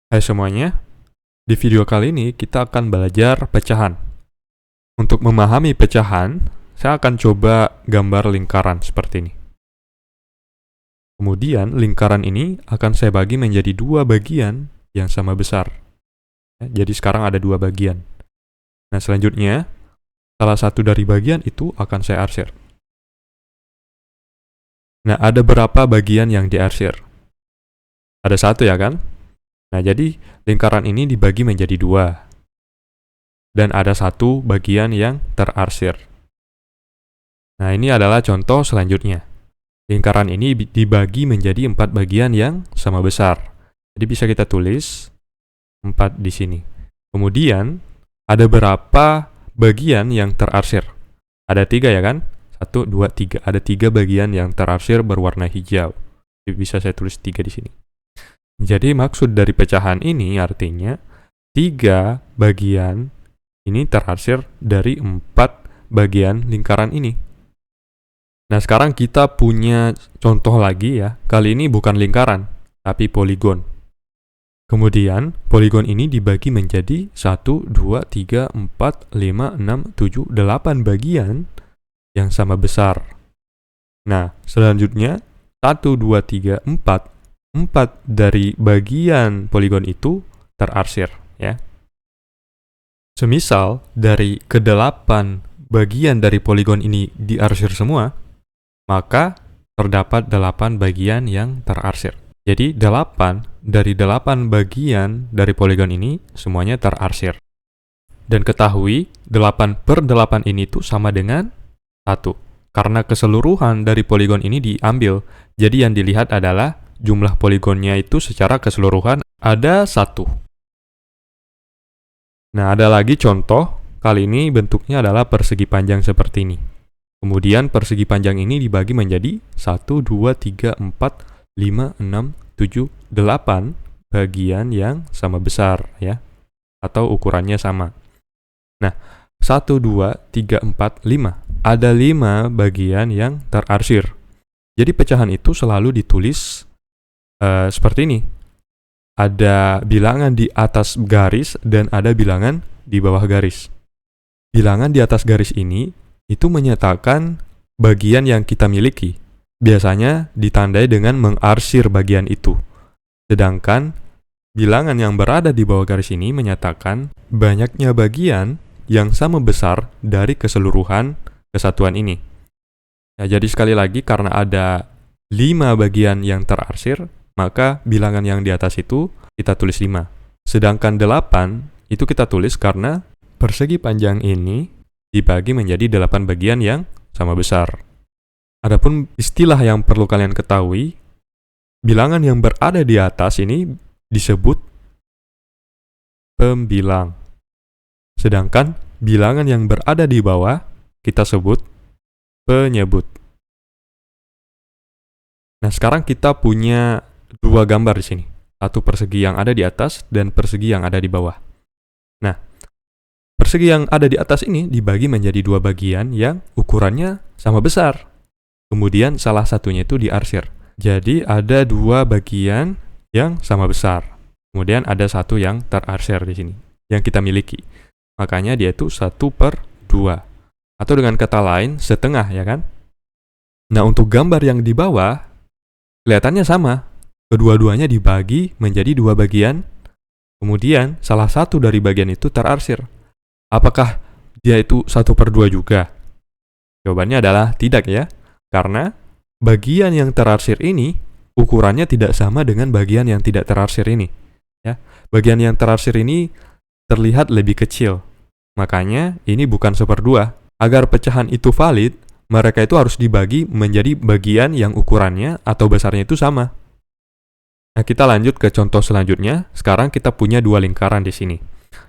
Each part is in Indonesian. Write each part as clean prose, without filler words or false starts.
Hai semuanya, di video kali ini kita akan belajar pecahan. Untuk memahami pecahan, saya akan coba gambar lingkaran seperti ini. Kemudian lingkaran ini akan saya bagi menjadi dua bagian yang sama besar. Jadi sekarang ada dua bagian. Nah selanjutnya, salah satu dari bagian itu akan saya arsir. Nah ada berapa bagian yang diarsir? Ada satu ya kan? Nah jadi lingkaran ini dibagi menjadi dua. Dan ada satu bagian yang terarsir. Nah, ini adalah contoh selanjutnya. Lingkaran ini dibagi menjadi 4 bagian yang sama besar. Jadi bisa kita tulis 4 di sini. Kemudian, ada berapa bagian yang terarsir? Ada 3 ya kan? 1, 2, 3. Ada 3 bagian yang terarsir berwarna hijau. Jadi bisa saya tulis 3 di sini. Jadi maksud dari pecahan ini artinya 3 bagian ini terarsir dari 4 bagian lingkaran ini. Nah, sekarang kita punya contoh lagi ya. Kali ini bukan lingkaran, tapi poligon. Kemudian, poligon ini dibagi menjadi 1, 2, 3, 4, 5, 6, 7, 8 bagian yang sama besar. Nah, selanjutnya 1, 2, 3, 4. 4 dari bagian poligon itu terarsir ya. Semisal dari ke-8 bagian dari poligon ini diarsir semua, maka terdapat 8 bagian yang terarsir. Jadi 8 dari 8 bagian dari poligon ini semuanya terarsir. Dan ketahui 8/8 ini tuh sama dengan 1. Karena keseluruhan dari poligon ini diambil, jadi yang dilihat adalah jumlah poligonnya itu secara keseluruhan ada 1. Nah, ada lagi contoh, kali ini bentuknya adalah persegi panjang seperti ini. Kemudian persegi panjang ini dibagi menjadi 1, 2, 3, 4, 5, 6, 7, 8 bagian yang sama besar ya. Atau ukurannya sama. Nah, 1, 2, 3, 4, 5. Ada 5 bagian yang terarsir. Jadi pecahan itu selalu ditulis seperti ini. Ada bilangan di atas garis dan ada bilangan di bawah garis. Bilangan di atas garis ini itu menyatakan bagian yang kita miliki. Biasanya ditandai dengan mengarsir bagian itu. Sedangkan bilangan yang berada di bawah garis ini menyatakan banyaknya bagian yang sama besar dari keseluruhan kesatuan ini. Ya, jadi sekali lagi karena ada 5 bagian yang terarsir, maka bilangan yang di atas itu kita tulis 5. Sedangkan 8 itu kita tulis karena persegi panjang ini dibagi menjadi 8 bagian yang sama besar. Adapun istilah yang perlu kalian ketahui, bilangan yang berada di atas ini disebut pembilang. Sedangkan bilangan yang berada di bawah kita sebut penyebut. Nah, sekarang kita punya 2 gambar di sini. Satu persegi yang ada di atas dan persegi yang ada di bawah. Nah, persegi yang ada di atas ini dibagi menjadi 2 bagian yang ukurannya sama besar. Kemudian salah satunya itu diarsir. Jadi ada 2 bagian yang sama besar. Kemudian ada 1 yang terarsir di sini, yang kita miliki. Makanya dia itu 1/2. Atau dengan kata lain, setengah ya kan? Nah, untuk gambar yang di bawah, kelihatannya sama. Kedua-duanya dibagi menjadi 2 bagian, kemudian salah satu dari bagian itu terarsir. Apakah dia itu 1/2 juga? Jawabannya adalah tidak ya, karena bagian yang terarsir ini ukurannya tidak sama dengan bagian yang tidak terarsir ini. Ya, bagian yang terarsir ini terlihat lebih kecil, makanya ini bukan 1/2. Agar pecahan itu valid, mereka itu harus dibagi menjadi bagian yang ukurannya atau besarnya itu sama. Nah, kita lanjut ke contoh selanjutnya. Sekarang kita punya 2 lingkaran di sini.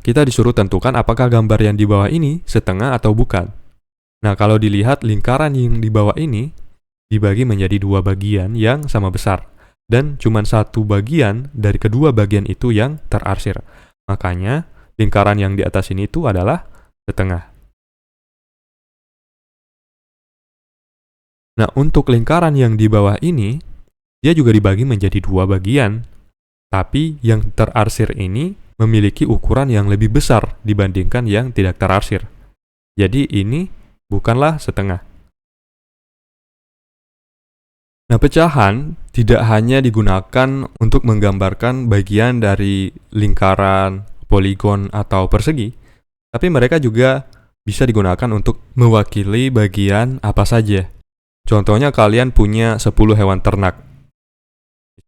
Kita disuruh tentukan apakah gambar yang di bawah ini setengah atau bukan. Nah, kalau dilihat lingkaran yang di bawah ini dibagi menjadi 2 bagian yang sama besar. Dan cuma 1 bagian dari kedua bagian itu yang terarsir. Makanya, lingkaran yang di atas ini itu adalah setengah. Nah, untuk lingkaran yang di bawah ini, dia juga dibagi menjadi 2 bagian. Tapi yang terarsir ini memiliki ukuran yang lebih besar dibandingkan yang tidak terarsir. Jadi ini bukanlah setengah. Nah, pecahan tidak hanya digunakan untuk menggambarkan bagian dari lingkaran, poligon, atau persegi, tapi mereka juga bisa digunakan untuk mewakili bagian apa saja. Contohnya kalian punya 10 hewan ternak.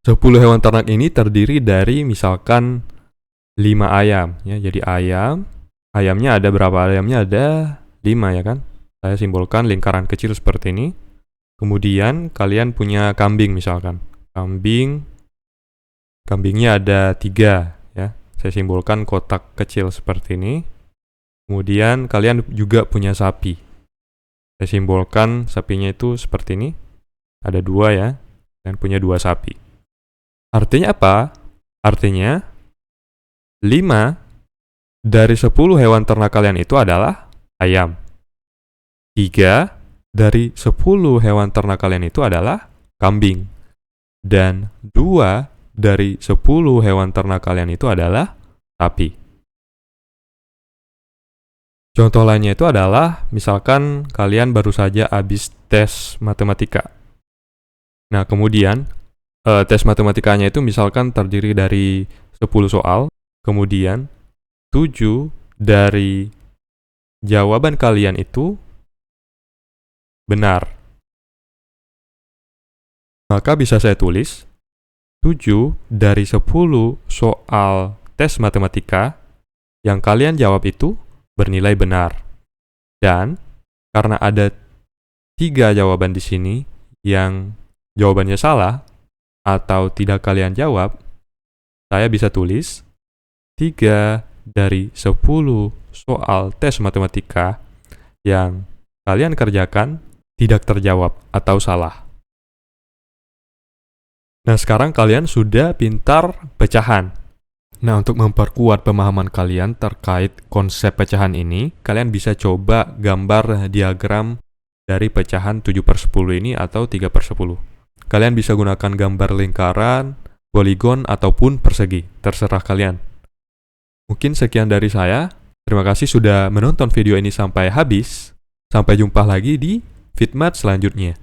10 hewan ternak ini terdiri dari misalkan 5 ayam. Ya, jadi ayamnya ada berapa? Ayamnya ada 5 ya kan? Saya simbolkan lingkaran kecil seperti ini. Kemudian kalian punya kambing misalkan. Kambingnya ada 3 ya. Saya simbolkan kotak kecil seperti ini. Kemudian kalian juga punya sapi. Saya simbolkan sapinya itu seperti ini. Ada 2 ya. Dan punya 2 sapi. Artinya apa? Artinya 5 dari 10 hewan ternak kalian itu adalah ayam. 3 dari 10 hewan ternak kalian itu adalah kambing. Dan 2 dari 10 hewan ternak kalian itu adalah sapi. Contoh lainnya itu adalah, misalkan kalian baru saja habis tes matematika. Nah, kemudian tes matematikanya itu misalkan terdiri dari 10 soal, kemudian 7 dari jawaban kalian itu benar. Maka bisa saya tulis 7 dari 10 soal tes matematika yang kalian jawab itu bernilai benar. Dan karena ada 3 jawaban di sini yang jawabannya salah atau tidak kalian jawab, saya bisa tulis 3 dari 10 soal tes matematika yang kalian kerjakan tidak terjawab atau salah. Nah, sekarang kalian sudah pintar pecahan. Nah, untuk memperkuat pemahaman kalian terkait konsep pecahan ini, kalian bisa coba gambar diagram dari pecahan 7/10 ini atau 3/10. Kalian bisa gunakan gambar lingkaran, poligon, ataupun persegi. Terserah kalian. Mungkin sekian dari saya. Terima kasih sudah menonton video ini sampai habis. Sampai jumpa lagi di Fitmat selanjutnya.